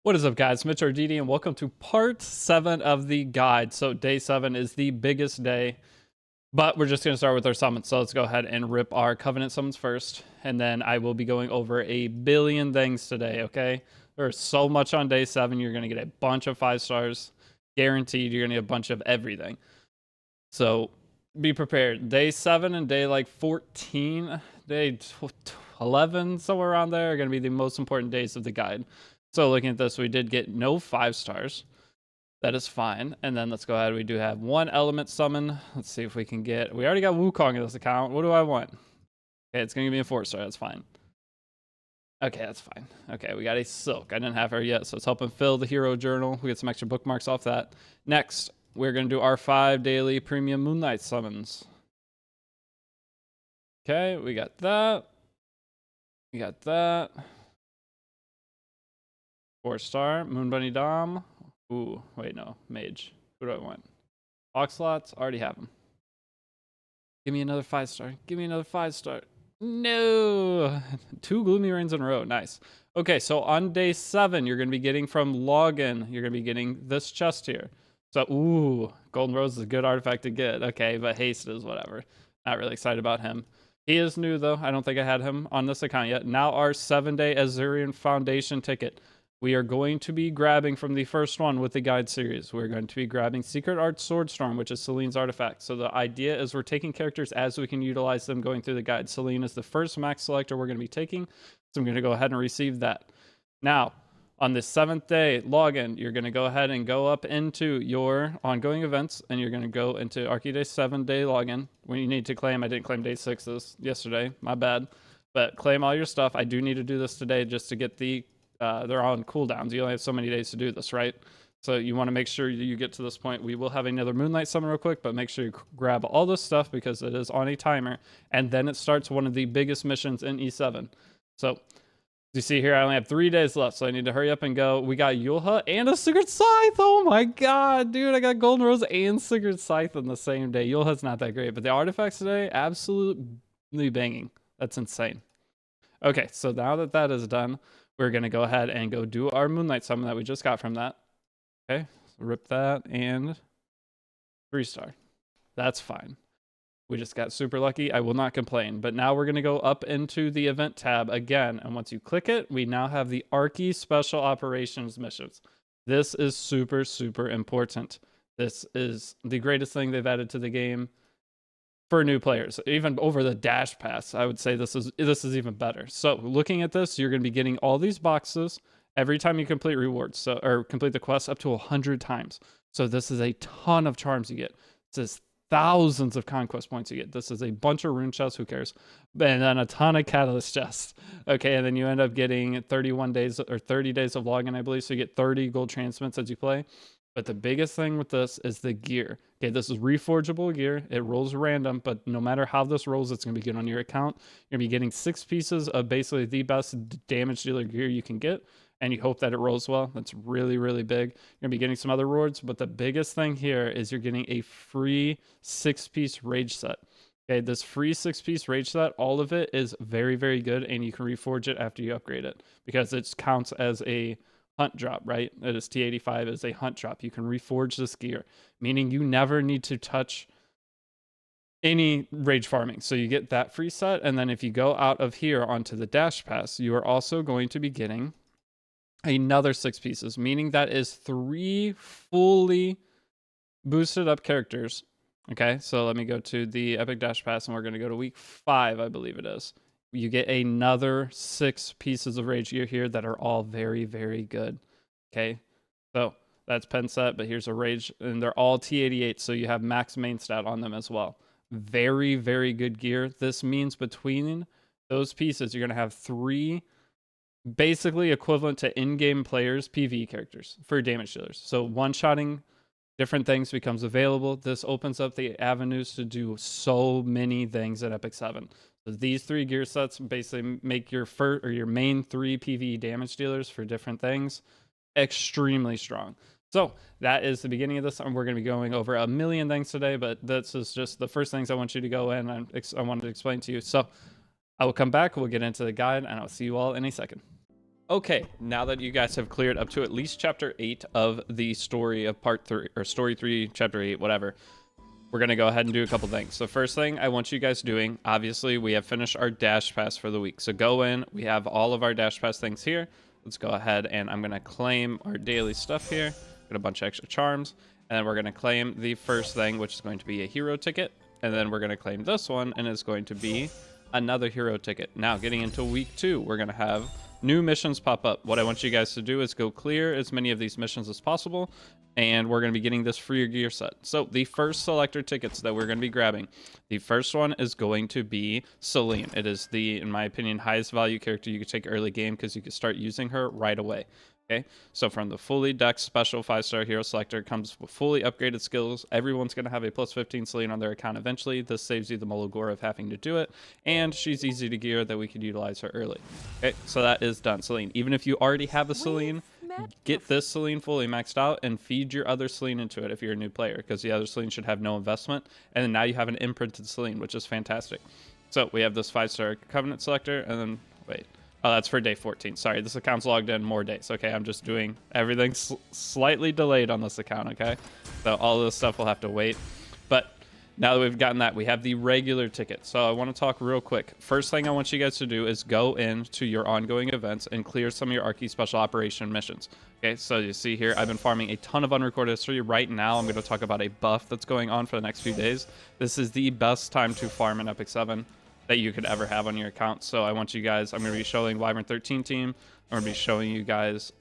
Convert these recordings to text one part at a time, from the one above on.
What is up, guys? Mitch or Deity, and welcome to part 7 of the guide. So day 7 is the biggest day, but we're just going to start with our summons. So let's go ahead and rip our Covenant summons first, and then I will be going over a billion things today, okay? There's so much on day 7. You're going to get a bunch of 5 stars. Guaranteed, you're going to get a bunch of everything. So be prepared. Day 7 and day 14, day 11, somewhere around there, are going to be the most important days of the guide. So looking at this, we did get no 5 stars. That is fine. And then let's go ahead. We do have 1 element summon. Let's see if we can get... We already got Wukong in this account. What do I want? Okay, it's going to give me a 4 star. That's fine. Okay, that's fine. Okay, we got a Silk. I didn't have her yet, so it's helping fill the hero journal. We get some extra bookmarks off that. Next, we're going to do our 5 daily premium Moonlight summons. Okay, we got that. We got that. 4 star. Moon Bunny Dom. Ooh, wait, no. Mage. Who do I want? Oxlots. Already have them. Give me another 5 star. Give me another 5 star. No! 2 Gloomy Rains in a row. Nice. Okay, so on day 7, you're going to be getting from login, you're going to be getting this chest here. So, ooh, Golden Rose is a good artifact to get. Okay, but Haste is whatever. Not really excited about him. He is new, though. I don't think I had him on this account yet. Now our 7-day Azurian Foundation ticket. We are going to be grabbing from the first one with the guide series. We're going to be grabbing Secret Art Swordstorm, which is Celine's artifact. So the idea is we're taking characters as we can utilize them going through the guide. Celine is the first max selector we're going to be taking. So I'm going to go ahead and receive that. Now, on the 7th day login, you're going to go ahead and go up into your ongoing events, and you're going to go into Archiday's 7-day login. When you need to claim, I didn't claim day 6's yesterday, my bad. But claim all your stuff. I do need to do this today just to get the they're on cooldowns. You only have so many days to do this, right? So you want to make sure you get to this point. We will have another Moonlight summon real quick, but make sure you grab all this stuff because it is on a timer. And then it starts one of the biggest missions in E7. So you see here, I only have 3 days left, so I need to hurry up and go. We got Yulha and a Secret Scythe. Oh my god, dude. I got Golden Rose and Secret Scythe on the same day. Yulha's not that great, but the artifacts today, absolutely banging. That's insane. Okay, so now that that is done, we're going to go ahead and go do our Moonlight summon that we just got from that. Okay, so rip that and 3 star. That's fine. We just got super lucky. I will not complain. But now we're going to go up into the event tab again. And once you click it, we now have the Archie Special Operations missions. This is super, super important. This is the greatest thing they've added to the game for new players. Even over the dash pass, I would say this is even better. So looking at this, you're going to be getting all these boxes every time you complete rewards, or complete the quest up to 100 times. So this is a ton of charms you get. This is thousands of conquest points you get. This is a bunch of rune chests, who cares? And then a ton of catalyst chests. Okay, and then you end up getting 31 days or 30 days of login, I believe. So you get 30 gold transmits as you play. But the biggest thing with this is the gear. Okay, this is reforgeable gear. It rolls random, but no matter how this rolls, it's going to be good on your account. You're going to be getting 6 pieces of basically the best damage dealer gear you can get, and you hope that it rolls well. That's really, really big. You're going to be getting some other rewards, but the biggest thing here is you're getting a free 6-piece rage set. Okay, this free 6-piece rage set, all of it is very, very good, and you can reforge it after you upgrade it because it counts as a hunt drop, right? It is T85 is a hunt drop. You can reforge this gear, meaning you never need to touch any rage farming. So you get that free set, and then if you go out of here onto the dash pass, you are also going to be getting another 6 pieces, meaning that is 3 fully boosted up characters. Okay, so let me go to the Epic Dash Pass, and we're going to go to week 5, I believe it is. You get another 6 pieces of rage gear here that are all very, very good. Okay, so that's pen set, but here's a rage, and they're all T88, so you have max main stat on them as well. Very, very good gear. This means between those pieces, you're going to have 3 basically equivalent to in-game players PvE characters for damage dealers. So one-shotting different things becomes available. This opens up the avenues to do so many things at Epic 7. So these 3 gear sets basically make your first or your main 3 PvE damage dealers for different things extremely strong. So that is the beginning of this, and we're going to be going over a million things today, but this is just the first things I want you to go in and I wanted to explain to you. So I will come back, we'll get into the guide, and I'll see you all in a second. Okay, now that you guys have cleared up to at least chapter 8 of the story of part 3, or story 3, chapter 8, whatever, we're going to go ahead and do a couple things. So first thing I want you guys doing, obviously we have finished our dash pass for the week. So go in, we have all of our dash pass things here. Let's go ahead and I'm going to claim our daily stuff here. Got a bunch of extra charms. And then we're going to claim the first thing, which is going to be a hero ticket. And then we're going to claim this one, and it's going to be another hero ticket. Now, getting into week 2, we're going to have new missions pop up. What I want you guys to do is go clear as many of these missions as possible, and we're going to be getting this free gear set. So the first selector tickets that we're going to be grabbing, the first one is going to be Celine. It is the, in my opinion, highest value character you could take early game because you can start using her right away. Okay, so from the fully decked special 5-star hero selector comes with fully upgraded skills. Everyone's going to have a plus 15 Celine on their account eventually. This saves you the Mulligore of having to do it, and she's easy to gear that we could utilize her early. Okay, so that is done. Celine, even if you already have a Celine, get this Celine fully maxed out and feed your other Celine into it if you're a new player, because the other Celine should have no investment, and then now you have an imprinted Celine, which is fantastic. So we have this 5-star Covenant selector, and then, wait. Oh, that's for day 14. Sorry, this account's logged in more days. Okay, I'm just doing everything slightly delayed on this account, okay? So all of this stuff will have to wait. But now that we've gotten that, we have the regular ticket. So I want to talk real quick. First thing I want you guys to do is go into your ongoing events and clear some of your Archie Special Operation missions. Okay, so you see here, I've been farming a ton of unrecorded history. Right now, I'm going to talk about a buff that's going on for the next few days. This is the best time to farm in Epic 7 that you could ever have on your account. So I want you guys, I'm going to be showing Wyvern 13 team. I'm going to be showing you guys,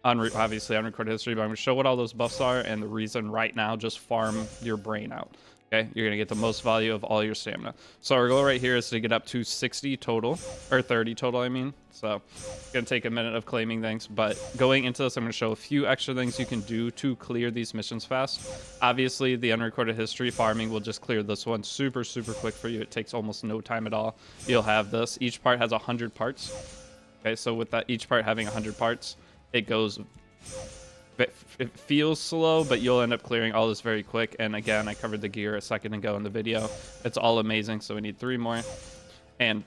obviously unrecorded history, but I'm going to show what all those buffs are and the reason right now. Just farm your brain out. Okay, you're going to get the most value of all your stamina. So our goal right here is to get up to 60 total, or 30 total, I mean. So it's going to take a minute of claiming things, but going into this, I'm going to show a few extra things you can do to clear these missions fast. Obviously, the unrecorded history farming will just clear this one super, super quick for you. It takes almost no time at all. You'll have this. Each part has 100 parts. Okay, so with that, each part having 100 parts, it goes... It feels slow, but you'll end up clearing all this very quick. And again, I covered the gear a second ago in the video. It's all amazing, so we need 3 more. And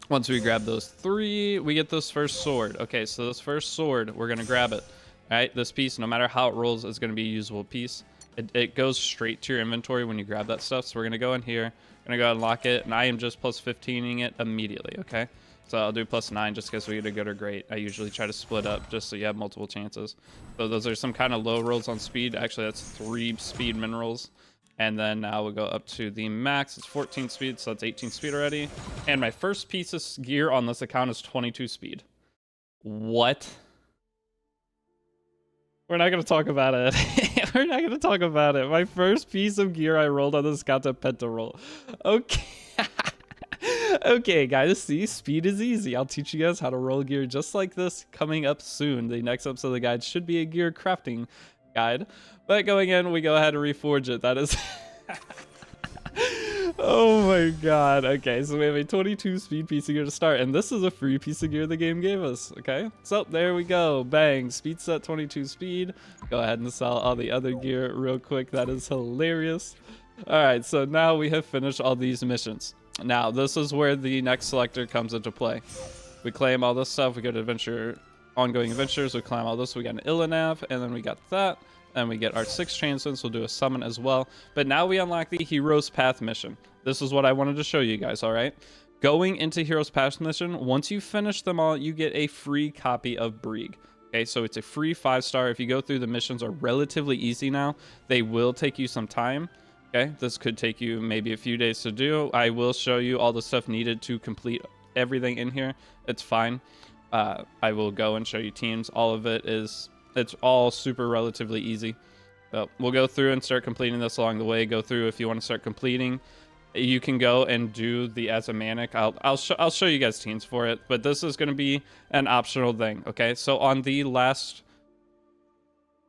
once we grab those 3, we get this first sword. Okay, so this first sword, we're going to grab it. All right, this piece, no matter how it rolls, is going to be a usable piece. It goes straight to your inventory when you grab that stuff. So we're going to go in here, going to go and lock it, and I am just plus 15ing it immediately, okay? So I'll do plus 9 just because we get a good or great. I usually try to split up just so you have multiple chances. So those are some kind of low rolls on speed. Actually, that's 3 speed minerals. And then now we'll go up to the max. It's 14 speed, so that's 18 speed already. And my first piece of gear on this account is 22 speed. What? We're not going to talk about it. We're not going to talk about it. My first piece of gear I rolled on this account to penta roll. Okay. Okay, guys, see, speed is easy. I'll teach you guys how to roll gear just like this coming up soon. The next episode of the guide should be a gear crafting guide. But going in, we go ahead and reforge it. That is... Oh my god. Okay, so we have a 22 speed piece of gear to start, and this is a free piece of gear the game gave us. Okay, so there we go. Bang, speed set 22 speed. Go ahead and sell all the other gear real quick. That is hilarious. All right, so now we have finished all these missions. Now, this is where the next selector comes into play. We claim all this stuff. We go to adventure, ongoing adventures. We claim all this. We got an Illinav, and then we got that. And we get our 6 transcends. We'll do a summon as well. But now we unlock the Hero's Path mission. This is what I wanted to show you guys, all right? Going into Hero's Path mission, once you finish them all, you get a free copy of Brieg. Okay, so it's a free 5-star. If you go through, the missions are relatively easy now. They will take you some time. Okay, this could take you maybe a few days to do. I will show you all the stuff needed to complete everything in here. It's fine. I will go and show you teams. All of it is, it's all super relatively easy. So we'll go through and start completing this along the way. Go through if you want to start completing. You can go and do the as a manic. I'll show you guys teams for it, but this is going to be an optional thing. Okay, so on the last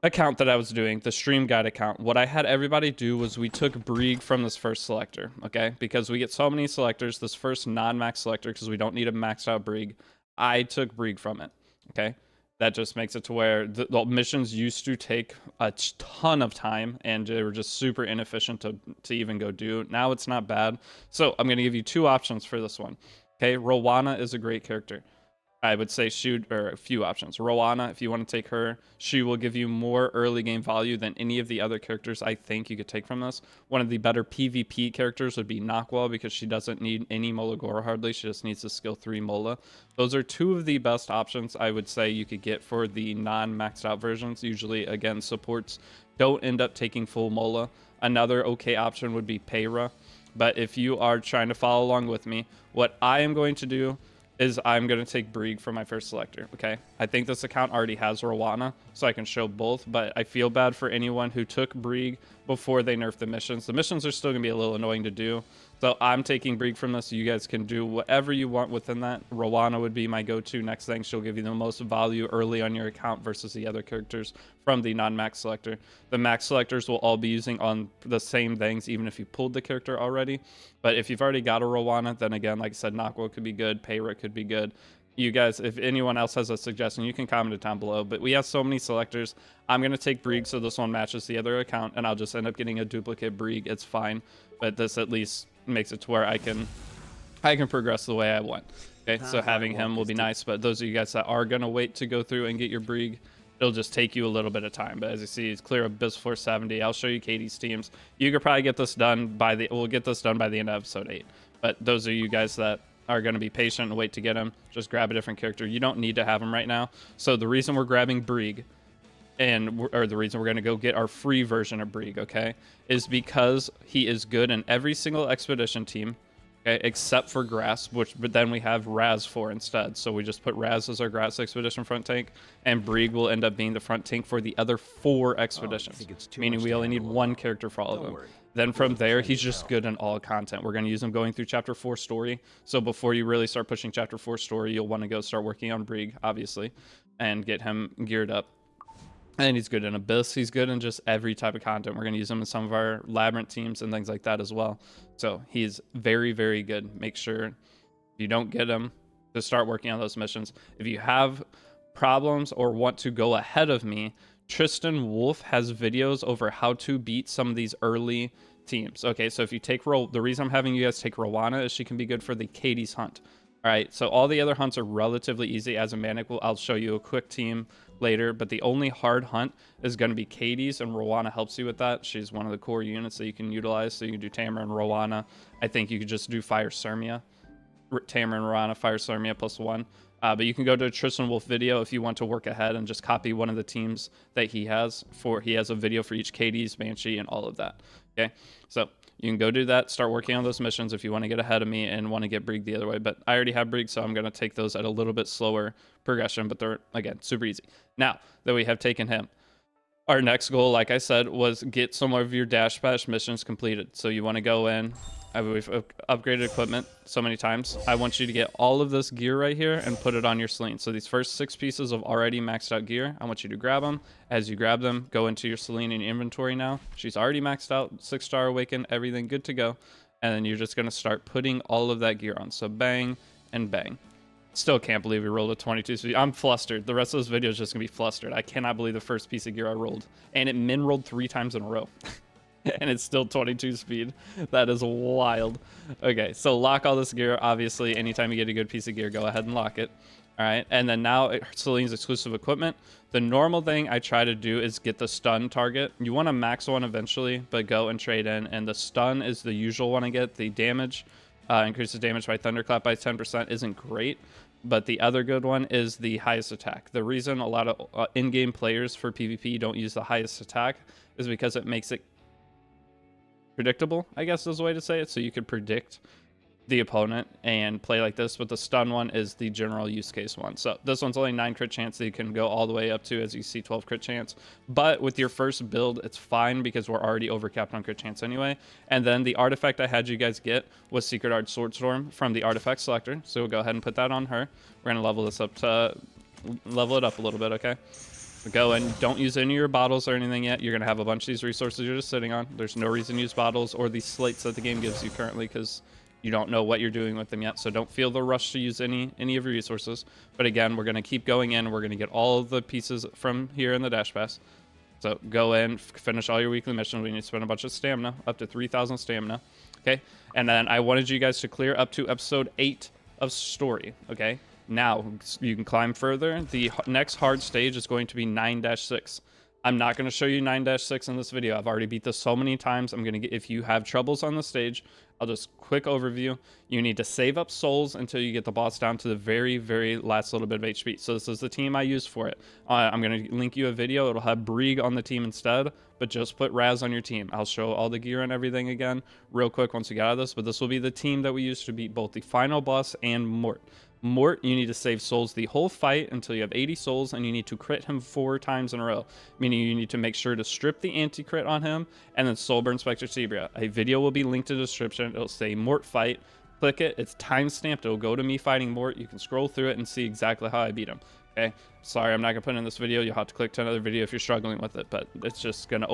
account that I was doing, the stream guide account, what I had everybody do was we took Brieg from this first selector, okay? Because we get so many selectors, this first non-max selector, because we don't need a maxed out Brieg, I took Brieg from it, okay? That just makes it to where the missions used to take a ton of time and they were just super inefficient to even go do. Now it's not bad. So I'm going to give you 2 options for this one, okay? Rowana is a great character. I would say shoot or a few options. Rowana, if you want to take her, she will give you more early game value than any of the other characters I think you could take from this. One of the better PvP characters would be Nakwal because she doesn't need any Mola Gora hardly. She just needs the skill 3 Mola. Those are two of the best options I would say you could get for the non-maxed out versions. Usually, again, supports don't end up taking full Mola. Another okay option would be Peyra. But if you are trying to follow along with me, what I am going to do is I'm going to take Brieg for my first selector, okay? I think this account already has Rowana, so I can show both, but I feel bad for anyone who took Brieg before they nerfed the missions. The missions are still going to be a little annoying to do, so I'm taking Brieg from this. You guys can do whatever you want within that. Rowana would be my go-to next thing. She'll give you the most value early on your account versus the other characters from the non-max selector. The max selectors will all be using on the same things, even if you pulled the character already. But if you've already got a Rowana, then again, like I said, Nakwal could be good, Peyra could be good. You guys, if anyone else has a suggestion, you can comment it down below. But we have so many selectors. I'm going to take Brieg so this one matches the other account, and I'll just end up getting a duplicate Brieg. It's fine, but this at least makes it to where I can progress the way I want. Okay, so having him will be nice, but those of you guys that are going to wait to go through and get your Brieg, it'll just take you a little bit of time. But as you see, it's clear Abyss 470. I'll show you Katie's teams. You could probably get this done by we'll get this done by the end of episode 8. But those are you guys that are going to be patient and wait to get him, just grab a different character. You don't need to have him right now. So the reason we're grabbing Brieg, or the reason we're going to go get our free version of Brieg, okay, is because he is good in every single expedition team, okay, except for grass, but then we have Raz for instead. So we just put Raz as our grass expedition front tank, and Brieg will end up being the front tank for the other 4 expeditions, meaning we only need 1 character for all of them. Then from there, he's just good in all content. We're going to use him going through Chapter 4 story. So before you really start pushing Chapter 4 story, you'll want to go start working on Brieg, obviously, and get him geared up. And he's good in Abyss. He's good in just every type of content. We're going to use him in some of our Labyrinth teams and things like that as well. So he's very, very good. Make sure if you don't get him to start working on those missions. If you have problems or want to go ahead of me, Tristan Wolf has videos over how to beat some of these early teams. Okay, so if you take the reason I'm having you guys take Rowana is she can be good for the Katie's hunt. All right, so all the other hunts are relatively easy. As a manic, I'll show you a quick team later, but the only hard hunt is going to be Katie's, and Rowana helps you with that. She's one of the core units that you can utilize, so you can do Tamara and Rowana. I think you could just do Fire Sirmia. Tamara and Rowana, Fire Sirmia +1. But you can go to a Tristan Wolf video if you want to work ahead and just copy one of the teams that he has. He has a video for each Katie's, Banshee, and all of that. Okay, so you can go do that, start working on those missions if you want to get ahead of me and want to get Brieg the other way. But I already have Brieg, so I'm going to take those at a little bit slower progression, but they're, again, super easy. Now that we have taken him, our next goal, like I said, was get some of your Dash Bash missions completed. So you want to go in. We've upgraded equipment so many times. I want you to get all of this gear right here and put it on your Celine. So these first 6 pieces of already maxed out gear, I want you to grab them. As you grab them, go into your Celine in your inventory now. She's already maxed out, 6-star awaken, everything good to go. And then you're just going to start putting all of that gear on. So bang and bang. Still can't believe we rolled a 22 speed. I'm flustered. The rest of this video is just going to be flustered. I cannot believe the first piece of gear I rolled. And it min rolled 3 times in a row. And it's still 22 speed. That is wild. Okay, so lock all this gear. Obviously, anytime you get a good piece of gear, go ahead and lock it. All right, and then now Celine's exclusive equipment. The normal thing I try to do is get the stun target. You want to max one eventually, but go and trade in. And the stun is the usual one I get. The damage, increases damage by thunderclap by 10% isn't great. But the other good one is the highest attack. The reason a lot of in-game players for PvP don't use the highest attack is because it makes it predictable, I guess is the way to say it. So you could predict the opponent and play like this, but the stun one is the general use case one. So this one's only 9 crit chance that you can go all the way up to, as you see, 12 crit chance. But with your first build, it's fine because we're already overcapped on crit chance anyway. And then the artifact I had you guys get was Secret Art Swordstorm from the artifact selector. So we'll go ahead and put that on her. We're gonna level this up to level it up a little bit, okay? Go and don't use any of your bottles or anything yet. You're going to have a bunch of these resources you're just sitting on. There's no reason to use bottles or these slates that the game gives you currently because you don't know what you're doing with them yet. So don't feel the rush to use any of your resources. But again, we're going to keep going in. We're going to get all of the pieces from here in the Dash Pass. So go in, finish all your weekly missions. We need to spend a bunch of stamina, up to 3,000 stamina. Okay. And then I wanted you guys to clear up to episode 8 of story. Okay. Now you can climb further. The next hard stage is going to be 9-6. I'm not going to show you 9-6 in this video. I've already beat this so many times. I'm going to get, if you have troubles on the stage, I'll just quick overview. You need to save up souls until you get the boss down to the very, very last little bit of HP. So this is the team I use for it. I'm going to link you a video. It'll have Brieg on the team instead, but just put Raz on your team. I'll show all the gear and everything again real quick once we get out of this, but this will be the team that we use to beat both the final boss and Mort. Mort, you need to save souls the whole fight until you have 80 souls, and you need to crit him 4 times in a row, meaning you need to make sure to strip the anti-crit on him and then soul burn Spectre Zebra. A video will be linked in the description. It'll say Mort fight. Click it. It's time stamped. It'll go to me fighting Mort. You can scroll through it and see exactly how I beat him. Okay, sorry, I'm not gonna put it in this video. You'll have to click to another video if you're struggling with it, but it's just gonna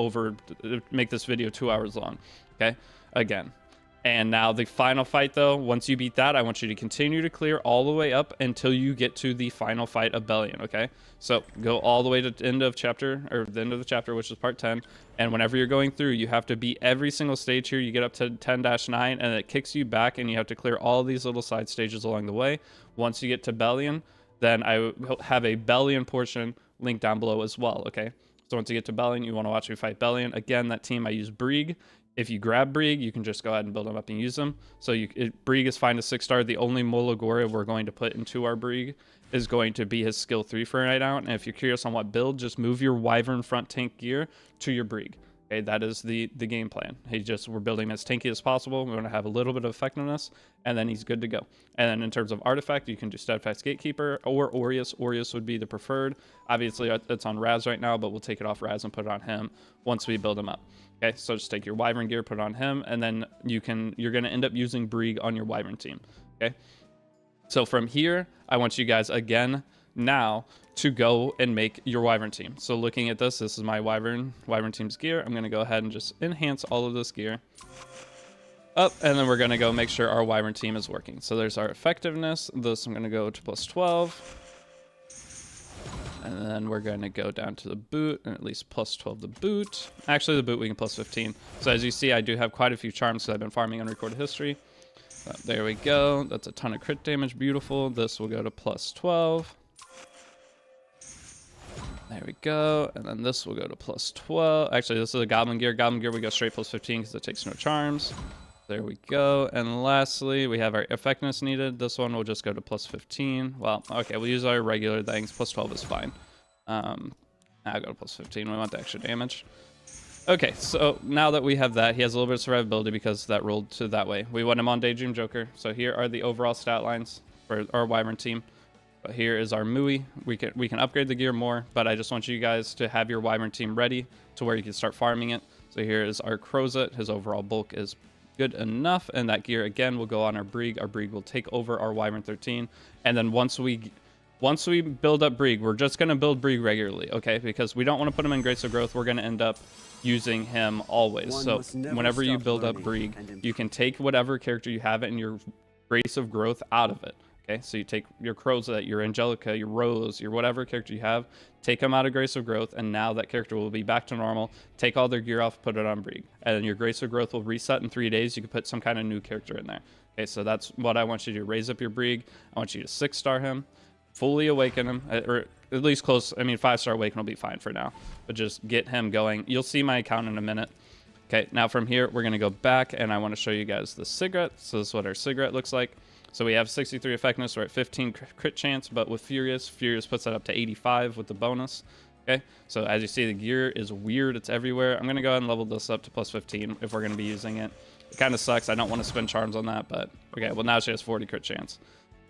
make this video 2 hours long. Okay, again. And now the final fight, though, once you beat that, I want you to continue to clear all the way up until you get to the final fight of Belian, okay? So go all the way to the end of chapter, or the end of the chapter, which is part 10. And whenever you're going through, you have to beat every single stage here. You get up to 10-9, and it kicks you back, and you have to clear all these little side stages along the way. Once you get to Belian, then I have a Belian portion linked down below as well, okay? So once you get to Belian, you want to watch me fight Belian. Again, that team I use Brieg. If you grab Brieg, you can just go ahead and build them up and use them. So Brieg is fine to 6-star. The only Molagora we're going to put into our Brieg is going to be his skill 3 for Night Out. And if you're curious on what build, just move your Wyvern front tank gear to your Brieg. Okay, that is the game plan. We're building him as tanky as possible. We want to have a little bit of effectiveness, and then he's good to go. And then in terms of artifact, you can do Steadfast Gatekeeper or Aureus. Aureus would be the preferred. Obviously, it's on Raz right now, but we'll take it off Raz and put it on him once we build him up. Okay, so just take your Wyvern gear, put it on him, and then you're going to end up using Brieg on your Wyvern team. Okay, so from here, I want you guys again now to go and make your Wyvern team. So looking at this is my Wyvern team's gear. I'm going to go ahead and just enhance all of this gear up, and then we're going to go make sure our Wyvern team is working. So there's our effectiveness. This I'm going to go to +12. And then we're going to go down to the boot, and at least +12 the boot. Actually, the boot we can +15. So as you see, I do have quite a few charms because I've been farming unrecorded history. There we go. That's a ton of crit damage. Beautiful. This will go to +12. There we go. And then this will go to +12. Actually, this is a Goblin gear. Goblin gear, we go straight +15 because it takes no charms. There we go. And lastly, we have our effectiveness needed. This one will just go to +15. Well, okay, we'll use our regular things. +12 is fine. I'll go to +15. We want the extra damage. Okay, so now that we have that, he has a little bit of survivability because that rolled to that way. We want him on Daydream Joker. So here are the overall stat lines for our Wyvern team. But here is our Mui. We can upgrade the gear more, but I just want you guys to have your Wyvern team ready to where you can start farming it. So here is our Crozet. His overall bulk is good enough, and that gear again will go on our Brieg. Our Brieg will take over our Wyvern 13, and then once we build up Brieg, we're just going to build Brieg regularly, okay? Because we don't want to put him in Grace of Growth. We're going to end up using him always. So whenever you build up Brieg, you can take whatever character you have in your Grace of Growth out of it. Okay, so you take your Crozet, your Angelica, your Rose, your whatever character you have, take them out of Grace of Growth, and now that character will be back to normal. Take all their gear off, put it on Brieg, and then your Grace of Growth will reset in 3 days. You can put some kind of new character in there. Okay, so that's what I want you to do. Raise up your Brieg. I want you to 6-star him, fully awaken him, or at least close. I mean, 5-star awaken will be fine for now, but just get him going. You'll see my account in a minute. Okay, now from here, we're going to go back, and I want to show you guys the cigarette. So this is what our cigarette looks like. So we have 63 effectiveness, we're at 15 crit chance, but with Furious puts that up to 85 with the bonus. Okay, so as you see, the gear is weird, it's everywhere. I'm going to go ahead and level this up to +15 if we're going to be using it. It kind of sucks, I don't want to spend charms on that, but okay, well now she has 40 crit chance.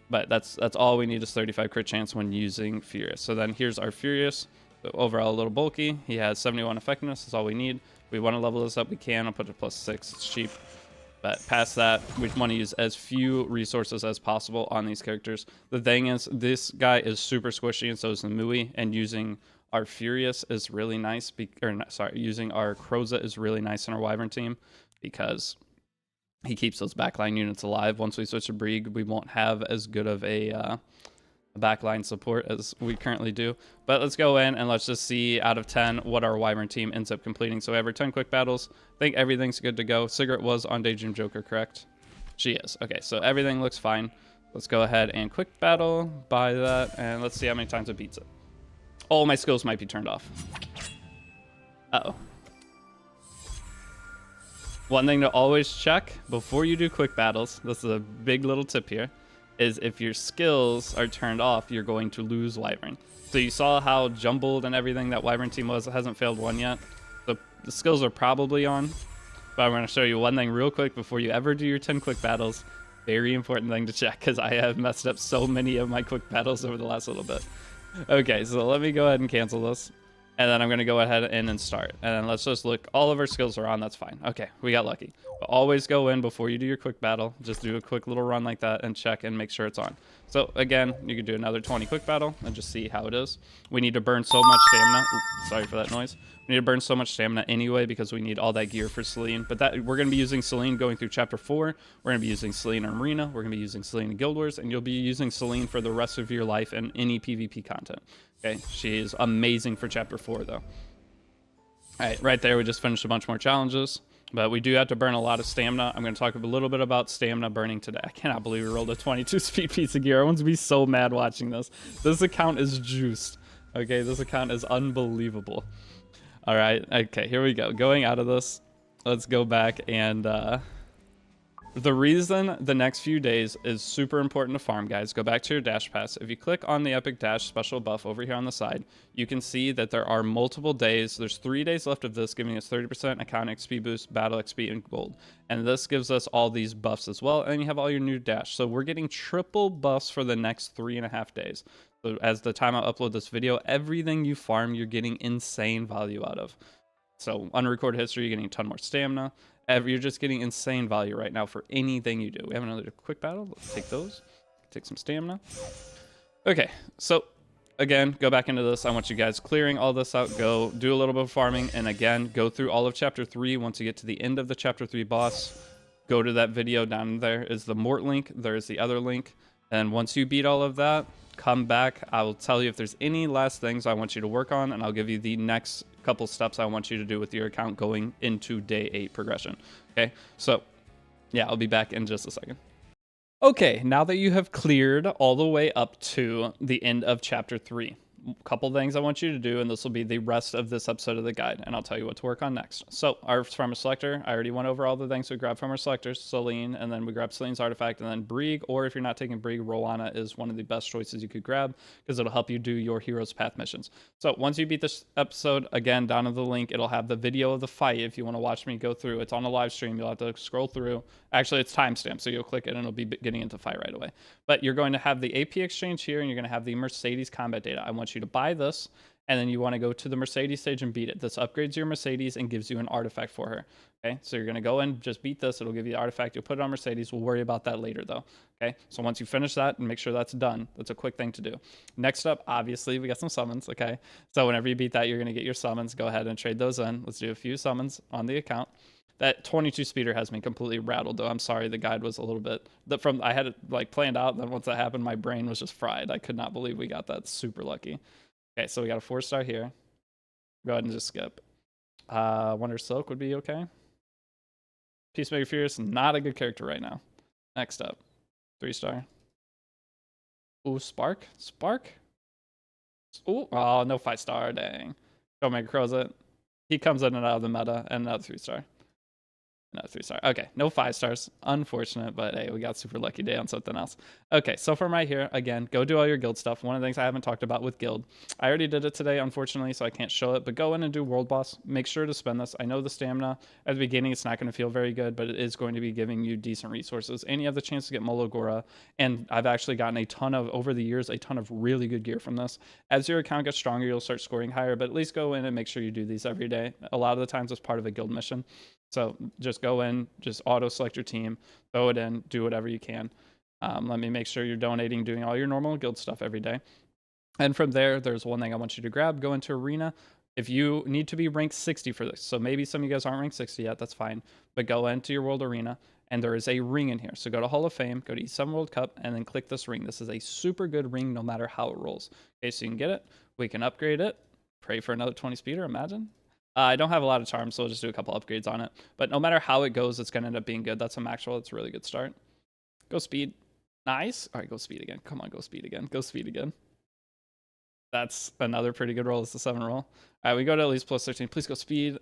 But that's all we need is 35 crit chance when using Furious. So then here's our Furious. So overall a little bulky, he has 71 effectiveness, that's all we need. If we want to level this up, we can. I'll put it +6, it's cheap. But past that, we want to use as few resources as possible on these characters. The thing is, this guy is super squishy, and so is the Mui, and using our Furious is really nice, using our Crozet is really nice in our Wyvern team, because he keeps those backline units alive. Once we switch to Brieg, we won't have as good of a backline support as we currently do. But let's go in and let's just see out of 10 what our Wyvern team ends up completing. So we have our 10 quick battles. I think everything's good to go. Cigarette was on Daydream Joker, correct? She is. Okay, so everything looks fine. Let's go ahead and quick battle, buy that, and let's see how many times it beats it. Oh, my skills might be turned off. Uh-oh. One thing to always check before you do quick battles, this is a big little tip here, is if your skills are turned off, you're going to lose Wyvern. So you saw how jumbled and everything that Wyvern team was. It hasn't failed one yet. So the skills are probably on. But I'm going to show you one thing real quick before you ever do your 10 quick battles. Very important thing to check because I have messed up so many of my quick battles over the last little bit. Okay, so let me go ahead and cancel this. And then I'm going to go ahead and start. And then let's just look. All of our skills are on. That's fine. Okay, we got lucky. But always go in before you do your quick battle. Just do a quick little run like that and check and make sure it's on. So again, you can do another 20 quick battle and just see how it is. We need to burn so much stamina. Ooh, sorry for that noise. We need to burn so much stamina anyway because we need all that gear for Celine. But that we're going to be using Celine going through Chapter 4. We're going to be using Celine in Arena. We're going to be using Celine in Guild Wars. And you'll be using Celine for the rest of your life in any PvP content. Okay, she is amazing for Chapter 4 though. All right, right there, we just finished a bunch more challenges, but we do have to burn a lot of stamina. I'm going to talk a little bit about stamina burning today. I cannot believe we rolled a 22 speed piece of gear. Everyone's going to be so mad watching this. This account is juiced. Okay, this account is unbelievable. All right, okay, here we go. Going out of this, let's go back and... The reason the next few days is super important to farm, guys, go back to your dash pass. If you click on the Epic Dash special buff over here on the side, you can see that there are multiple days. There's 3 days left of this, giving us 30% account XP boost, battle XP, and gold. And this gives us all these buffs as well, and you have all your new dash. So we're getting triple buffs for the next 3.5 days. So as the time I upload this video, everything you farm, you're getting insane value out of. So unrecorded history, you're getting a ton more stamina. You're just getting insane value right now for anything you do. We have another quick battle. Let's take those. Take some stamina. Okay, so again, go back into this. I want you guys clearing all this out. Go do a little bit of farming. And again, go through all of Chapter 3. Once you get to the end of the Chapter 3 boss, go to that video down there is the Mort link. There's the other link. And once you beat all of that, come back. I will tell you if there's any last things I want you to work on, and I'll give you the next couple steps I want you to do with your account going into day 8 progression. Okay, so yeah, I'll be back in just a second. Okay, now that you have cleared all the way up to the end of Chapter 3, couple things I want you to do, and this will be the rest of this episode of the guide, and I'll tell you what to work on next. So our farmer selector, I already went over all the things we grabbed from our selectors, Celine, and then we grabbed Celine's artifact, and then Brieg, or if you're not taking Brieg, Rolana is one of the best choices you could grab because it'll help you do your Hero's Path missions. So once you beat this episode, again, down in the link, it'll have the video of the fight if you want to watch me go through. It's on a live stream. You'll have to scroll through. Actually, it's timestamped, so you'll click it and it'll be getting into fight right away. But you're going to have the AP exchange here, and you're going to have the Mercedes combat data. I want you to buy this, and then you want to go to the Mercedes stage and beat it. This upgrades your Mercedes and gives you an artifact for her. Okay, so you're going to go and just beat this. It'll give you the artifact. You'll put it on Mercedes. We'll worry about that later, though. Okay, so once you finish that and make sure that's done, that's a quick thing to do. Next up, obviously, we got some summons. Okay, so whenever you beat that, you're going to get your summons. Go ahead and trade those in. Let's do a few summons on the account. That 22 speeder has me completely rattled, though. I'm sorry, the guide was a little bit... I had it like planned out, and then once that happened, my brain was just fried. I could not believe we got that. Super lucky. Okay, so we got a 4-star here. Go ahead and just skip. Wonder Silk would be okay. Peacemaker Fierce, not a good character right now. Next up, 3-star. Ooh, Spark? Spark? Ooh, oh, no 5-star, dang. Showmaker Crowset. He comes in and out of the meta, and another 3-star. No, 3-star. Okay, no 5 stars. Unfortunate, but hey, we got super lucky day on something else. Okay, so from right here, again, go do all your guild stuff. One of the things I haven't talked about with guild, I already did it today, unfortunately, so I can't show it, but go in and do world boss. Make sure to spend this. I know the stamina at the beginning, it's not going to feel very good, but it is going to be giving you decent resources, and you have the chance to get Mologora, and I've actually gotten over the years, a ton of really good gear from this. As your account gets stronger, you'll start scoring higher, but at least go in and make sure you do these every day. A lot of the times it's part of a guild mission. So just go in, just auto select your team, throw it in, do whatever you can. Let me make sure you're donating, doing all your normal guild stuff every day. And from there, there's one thing I want you to grab, go into Arena. If you need to be ranked 60 for this, so maybe some of you guys aren't ranked 60 yet, that's fine. But go into your World Arena, and there is a ring in here. So go to Hall of Fame, go to E7 World Cup, and then click this ring. This is a super good ring no matter how it rolls. Okay, so you can get it. We can upgrade it. Pray for another 20 speeder, imagine. I don't have a lot of charms, so I'll just do a couple upgrades on it. But no matter how it goes, it's going to end up being good. That's a Maxwell. It's a really good start. Go speed. Nice. All right, go speed again. Come on, go speed again. Go speed again. That's another pretty good roll. It's the 7 roll. All right, we go to at least plus 13. Please go speed.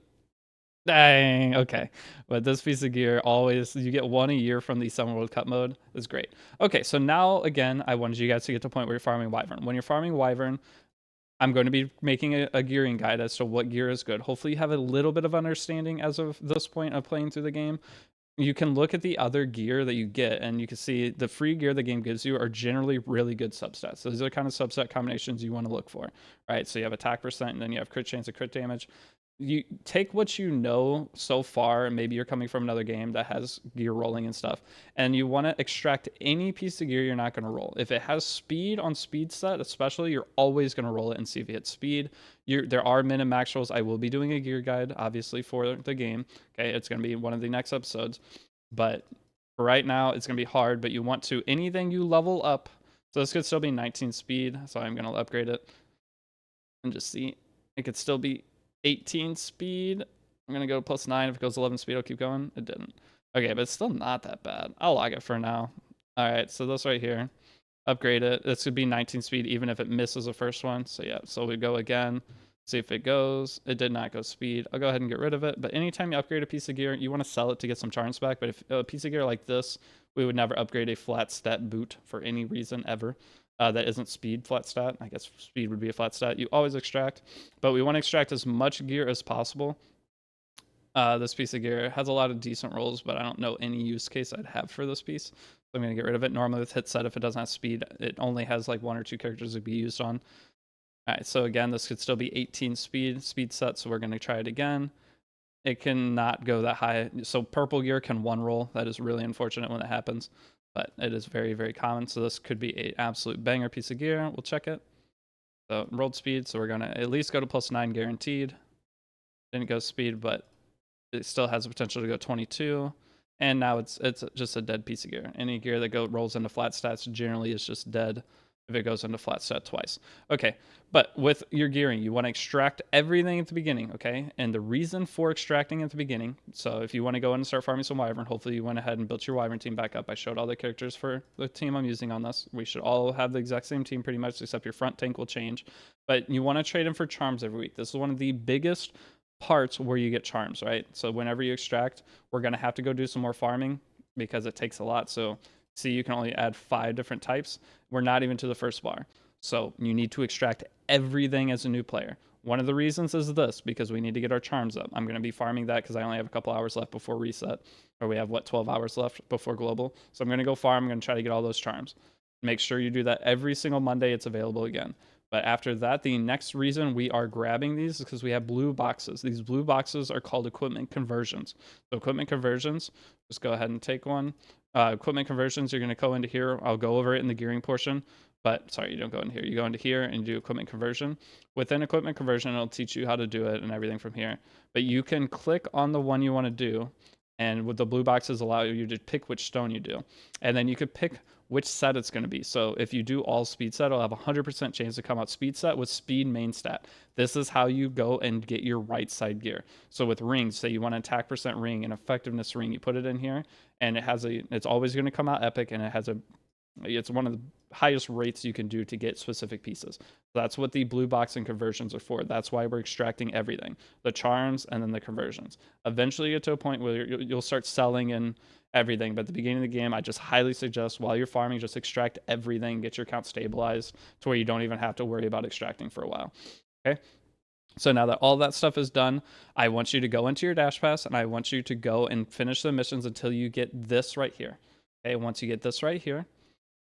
Dang. Okay. But this piece of gear, always, you get 1 a year from the 7 World Cup mode. It's great. Okay, so now, again, I wanted you guys to get to a point where you're farming Wyvern. When you're farming Wyvern, I'm going to be making a gearing guide as to what gear is good. Hopefully you have a little bit of understanding as of this point of playing through the game. You can look at the other gear that you get, and you can see the free gear the game gives you are generally really good substats. So these are the kind of substat combinations you want to look for, right? So you have attack percent, and then you have crit chance of crit damage. You take what you know so far, and maybe you're coming from another game that has gear rolling and stuff, and you want to extract any piece of gear you're not going to roll. If it has speed on speed set, especially, you're always going to roll it and see if it hits speed. There are min and max rolls. I will be doing a gear guide, obviously, for the game. Okay, it's going to be one of the next episodes, but for right now, it's going to be hard, but you want to, anything you level up, so this could still be 19 speed, so I'm going to upgrade it and just see. It could still be 18 speed. I'm going to go plus 9. If it goes 11 speed, I'll keep going. It didn't. Okay, but it's still not that bad. I'll log it for now. All right, so this right here, upgrade it. This could be 19 speed even if it misses the first one. So yeah, so we go again, see if it goes. It did not go speed. I'll go ahead and get rid of it. But anytime you upgrade a piece of gear, you want to sell it to get some charms back. But if a piece of gear like this, we would never upgrade a flat stat boot for any reason ever. That isn't speed flat stat. I guess speed would be a flat stat. You always extract, but we want to extract as much gear as possible. This piece of gear has a lot of decent rolls, but I don't know any use case I'd have for this piece. So I'm going to get rid of it. Normally with hit set, if it doesn't have speed, it only has like 1 or 2 characters to be used on. All right, so again, this could still be 18 speed set, so we're going to try it again. It cannot go that high. So purple gear can 1 roll. That is really unfortunate when it happens, but it is very, very common. So this could be an absolute banger piece of gear. We'll check it. So rolled speed, so we're going to at least go to plus 9 guaranteed. Didn't go speed, but it still has the potential to go 22. And now it's just a dead piece of gear. Any gear that rolls into flat stats generally is just dead if it goes into flat stat twice. Okay, but with your gearing, you want to extract everything at the beginning, okay? And the reason for extracting at the beginning, so if you want to go in and start farming some Wyvern, hopefully you went ahead and built your Wyvern team back up. I showed all the characters for the team I'm using on this. We should all have the exact same team pretty much, except your front tank will change. But you want to trade in for charms every week. This is one of the biggest parts where you get charms, right? So whenever you extract, we're going to have to go do some more farming because it takes a lot. So see, you can only add 5 different types. We're not even to the first bar. So you need to extract everything as a new player. One of the reasons is this, because we need to get our charms up. I'm going to be farming that because I only have a couple hours left before reset. Or we have, 12 hours left before global. So I'm going to go farm. I'm going to try to get all those charms. Make sure you do that every single Monday. It's available again. But after that, the next reason we are grabbing these is because we have blue boxes. These blue boxes are called equipment conversions. So equipment conversions, just go ahead and take one. Equipment conversions, you're going to go into here. I'll go over it in the gearing portion. But sorry, you don't go in here. You go into here and do equipment conversion. Within equipment conversion, it'll teach you how to do it and everything from here. But you can click on the one you want to do. And with the blue boxes allow you to pick which stone you do. And then you could pick which set it's going to be. So if you do all speed set, it'll have a 100% chance to come out speed set with speed main stat. This is how you go and get your right side gear. So with rings, say you want an attack percent ring and effectiveness ring, you put it in here and it's always going to come out epic, and it's one of the highest rates you can do to get specific pieces. So that's what the blue box and conversions are for. That's why we're extracting everything, the charms and then the conversions. Eventually you get to a point where you'll start selling and everything, but at the beginning of the game, I just highly suggest while you're farming, just extract everything, get your account stabilized to where you don't even have to worry about extracting for a while. Okay. So now that all that stuff is done, I want you to go into your dash pass and I want you to go and finish the missions until you get this right here. Okay. Once you get this right here,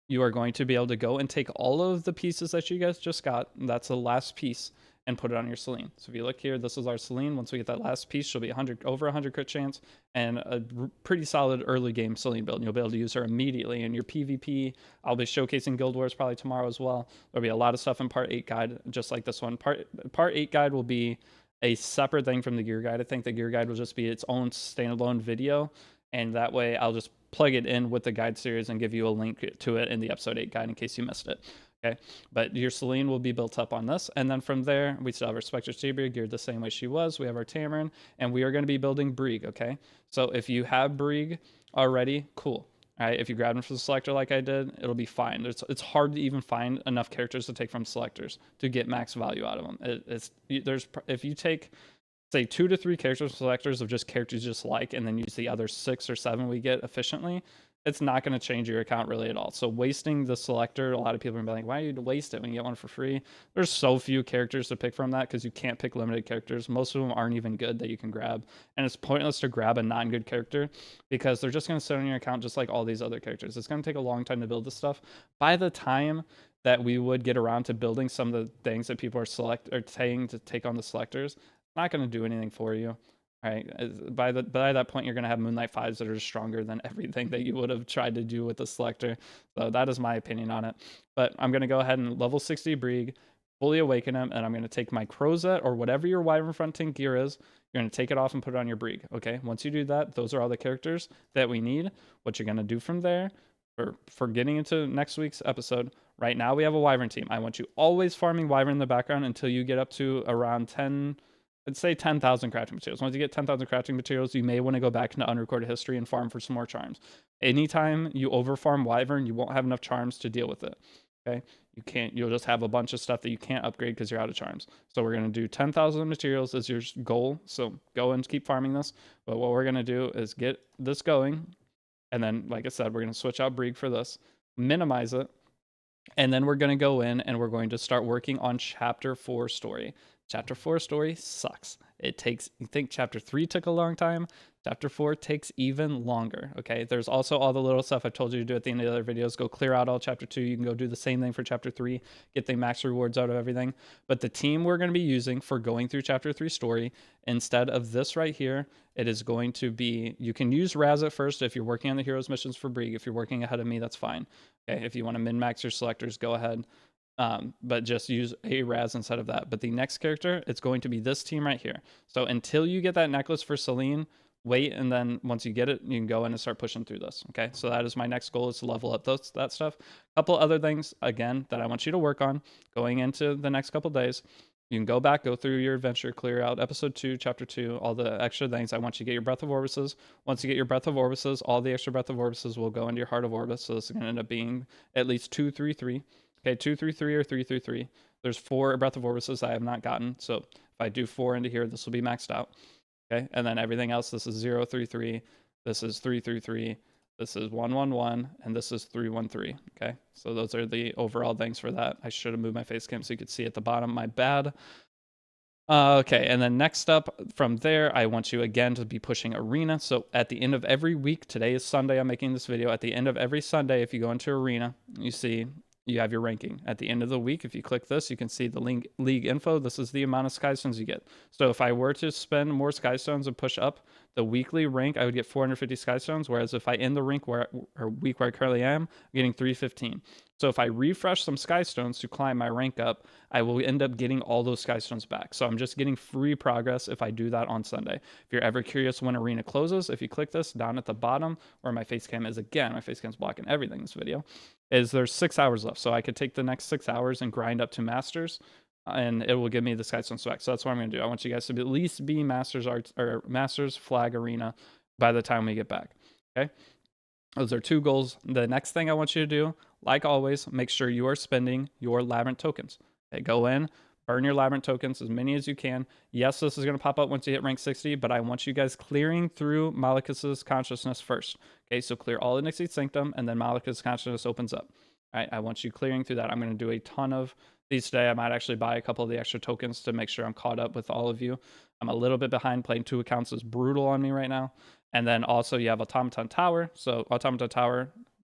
you are going to be able to go and take all of the pieces that you guys just got. That's the last piece, and put it on your Celine. So if you look here, this is our Celine. Once we get that last piece, she'll be over 100 crit chance and a pretty solid early game Celine build. And you'll be able to use her immediately in your PvP. I'll be showcasing Guild Wars probably tomorrow as well. There'll be a lot of stuff in Part 8 guide, just like this one. Part 8 guide will be a separate thing from the gear guide. I think the gear guide will just be its own standalone video, and that way I'll just plug it in with the guide series and give you a link to it in the episode 8 guide in case you missed it. Okay, but your Celine will be built up on this, and then from there we still have our Spectre Saber geared the same way she was. We have our Tamarin, and we are going to be building Brieg. Okay, so if you have Brieg already, cool. Right, if you grab them from the selector like I did, it'll be fine. It's hard to even find enough characters to take from selectors to get max value out of them. If you take, say, 2 to 3 characters from selectors of just characters you just like, and then use the other 6 or 7 we get efficiently, it's not going to change your account really at all. So wasting the selector, a lot of people are going to be like, why do you waste it when you get one for free? There's so few characters to pick from that because you can't pick limited characters. Most of them aren't even good that you can grab. And it's pointless to grab a non-good character because they're just going to sit on your account just like all these other characters. It's going to take a long time to build this stuff. By the time that we would get around to building some of the things that people are saying to take on the selectors, not going to do anything for you. All right, by that point, you're going to have Moonlight 5s that are stronger than everything that you would have tried to do with the selector. So that is my opinion on it. But I'm going to go ahead and level 60 Brieg, fully awaken him, and I'm going to take my Crozet or whatever your Wyvern fronting gear is. You're going to take it off and put it on your Brieg. Okay, once you do that, those are all the characters that we need. What you're going to do from there, for getting into next week's episode, right now we have a Wyvern team. I want you always farming Wyvern in the background until you get up to around 10... Let's say 10,000 crafting materials. Once you get 10,000 crafting materials, you may want to go back into unrecorded history and farm for some more charms. Anytime you overfarm Wyvern, you won't have enough charms to deal with it. Okay, you'll just have a bunch of stuff that you can't upgrade because you're out of charms. So we're going to do 10,000 materials as your goal. So go and keep farming this. But what we're going to do is get this going. And then, like I said, we're going to switch out Brieg for this, minimize it. And then we're going to go in and we're going to start working on chapter 4 story. Chapter 4 story sucks. You think chapter 3 took a long time? Chapter 4 takes even longer, okay? There's also all the little stuff I told you to do at the end of the other videos. Go clear out all chapter 2. You can go do the same thing for chapter 3. Get the max rewards out of everything. But the team we're going to be using for going through chapter 3 story, instead of this right here, it is going to be, you can use Raz at first if you're working on the heroes missions for Brieg. If you're working ahead of me, that's fine. Okay, if you want to min-max your selectors, go ahead. But just use a Raz instead of that. But the next character, it's going to be this team right here. So until you get that necklace for Celine, wait, and then once you get it, you can go in and start pushing through this. Okay, so that is my next goal, is to level up that stuff. A couple other things, again, that I want you to work on going into the next couple days. You can go back, go through your adventure, clear out episode 2, chapter 2, all the extra things. I want you to get your Breath of Orbises. Once you get your Breath of Orbises, all the extra Breath of Orbises will go into your Heart of Orbis. So this is going to end up being at least 2, 3, 3. Okay, 2, 3, 3 or 3, 3, 3. There's 4 Breath of Orbises I have not gotten. So if I do 4 into here, this will be maxed out. Okay, and then everything else, this is 0, 3, 3. This is 3, 3, 3. This is 1, 1, 1. And this is 3, 1, 3. Okay, so those are the overall things for that. I should have moved my face cam so you could see at the bottom. My bad. Okay, and then next up from there, I want you again to be pushing Arena. So at the end of every week, today is Sunday, I'm making this video. At the end of every Sunday, if you go into Arena, you see you have your ranking. At the end of the week, if you click this, you can see the league info. This is the amount of Sky Stones you get. So if I were to spend more Sky Stones and push up the weekly rank, I would get 450 Sky Stones. Whereas if I end the week where I currently am, I'm getting 315. So if I refresh some Sky Stones to climb my rank up, I will end up getting all those Sky Stones back. So I'm just getting free progress if I do that on Sunday. If you're ever curious when Arena closes, if you click this down at the bottom where my face cam is, again, my face cam's blocking everything in this video, is there's 6 hours left. So I could take the next 6 hours and grind up to Masters, and it will give me the Sky Stones back. So that's what I'm going to do. I want you guys to at least be Masters Flag Arena by the time we get back. Okay? Those are 2 goals. The next thing I want you to do, like always, make sure you are spending your Labyrinth tokens. Okay, go in, burn your Labyrinth tokens, as many as you can. Yes, this is going to pop up once you hit rank 60, but I want you guys clearing through Malekith's consciousness first. Okay, so clear all the Nixie's Sanctum, and then Malekith's consciousness opens up. All right, I want you clearing through that. I'm going to do a ton of these today. I might actually buy a couple of the extra tokens to make sure I'm caught up with all of you. I'm a little bit behind. Playing 2 accounts is brutal on me right now. And then also you have Automaton Tower. So Automaton Tower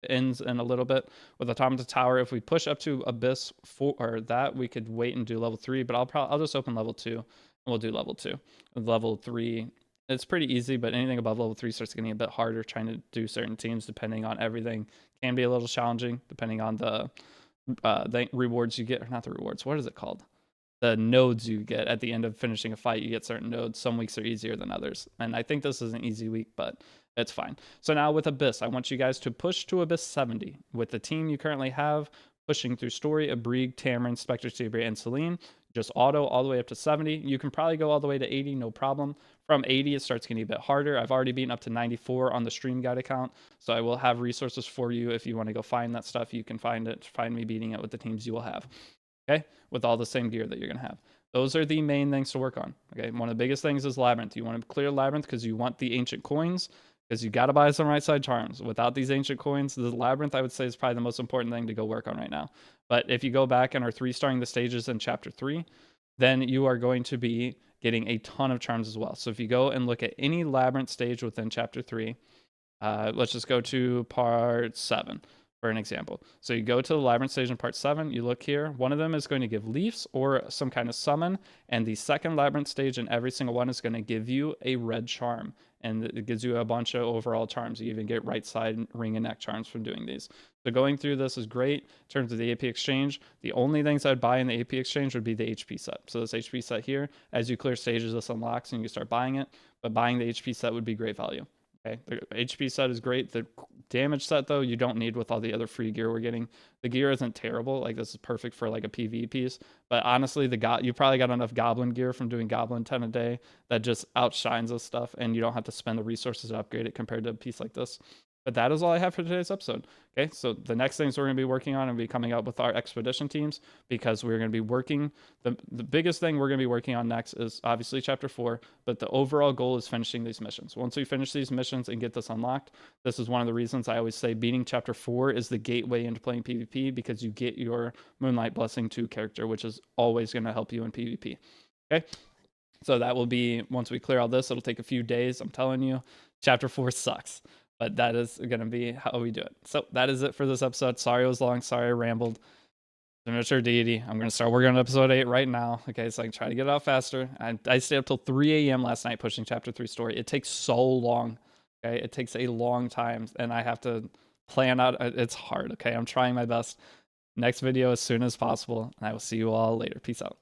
ends in a little bit. With Automaton Tower, if we push up to Abyss 4 or that, we could wait and do level 3, but I'll just open level 2 and we'll do level 2. Level 3, it's pretty easy, but anything above level 3 starts getting a bit harder. Trying to do certain teams depending on everything can be a little challenging depending on the rewards you get, or not the rewards, what is it called? The nodes you get at the end of finishing a fight. You get certain nodes. Some weeks are easier than others. And I think this is an easy week, but it's fine. So now with Abyss, I want you guys to push to Abyss 70. With the team you currently have, pushing through story of Brieg, Tamarin, Spectre, Tibri, and Celine, just auto all the way up to 70. You can probably go all the way to 80, no problem. From 80, it starts getting a bit harder. I've already beaten up to 94 on the stream guide account, so I will have resources for you if you want to go find that stuff. You can find it, find me beating it with the teams you will have, okay, with all the same gear that you're going to have. Those are the main things to work on, okay? One of the biggest things is Labyrinth. You want to clear Labyrinth because you want the ancient coins, because you got to buy some right side charms. Without these ancient coins, the Labyrinth, I would say, is probably the most important thing to go work on right now. But if you go back and are 3-starring the stages in chapter 3, then you are going to be getting a ton of charms as well. So if you go and look at any Labyrinth stage within chapter 3, let's just go to part 7 for an example. So you go to the Labyrinth stage in part 7, you look here, one of them is going to give leaves or some kind of summon, and the second Labyrinth stage in every single one is going to give you a red charm, and it gives you a bunch of overall charms. You even get right side ring and neck charms from doing these. So going through this is great. In terms of the AP exchange, the only things I'd buy in the AP exchange would be the HP set. So this HP set here, as you clear stages, this unlocks and you start buying it, but buying the HP set would be great value. Okay, the HP set is great. The damage set, though, you don't need with all the other free gear we're getting. The gear isn't terrible. Like, this is perfect for, like, a PvE piece. But honestly, you probably got enough Goblin gear from doing Goblin 10 a day that just outshines this stuff, and you don't have to spend the resources to upgrade it compared to a piece like this. But that is all I have for today's episode. Okay, so the next things we're going to be working on and be coming up with our expedition teams, because we're going to be working, the biggest thing we're going to be working on next is obviously chapter 4, but the overall goal is finishing these missions. Once we finish these missions and get this unlocked, this is one of the reasons I always say beating chapter 4 is the gateway into playing PvP, because you get your Moonlight Blessing 2 character, which is always going to help you in PvP. Okay, so that will be, once we clear all this, it'll take a few days. I'm telling you, chapter 4 sucks. But that is going to be how we do it. So that is it for this episode. Sorry it was long. Sorry I rambled. Signature Deity. I'm going to start working on episode 8 right now. Okay, so I can try to get it out faster. I stayed up till 3 a.m. last night pushing chapter 3 story. It takes so long. Okay, it takes a long time, and I have to plan out. It's hard. Okay, I'm trying my best. Next video as soon as possible, and I will see you all later. Peace out.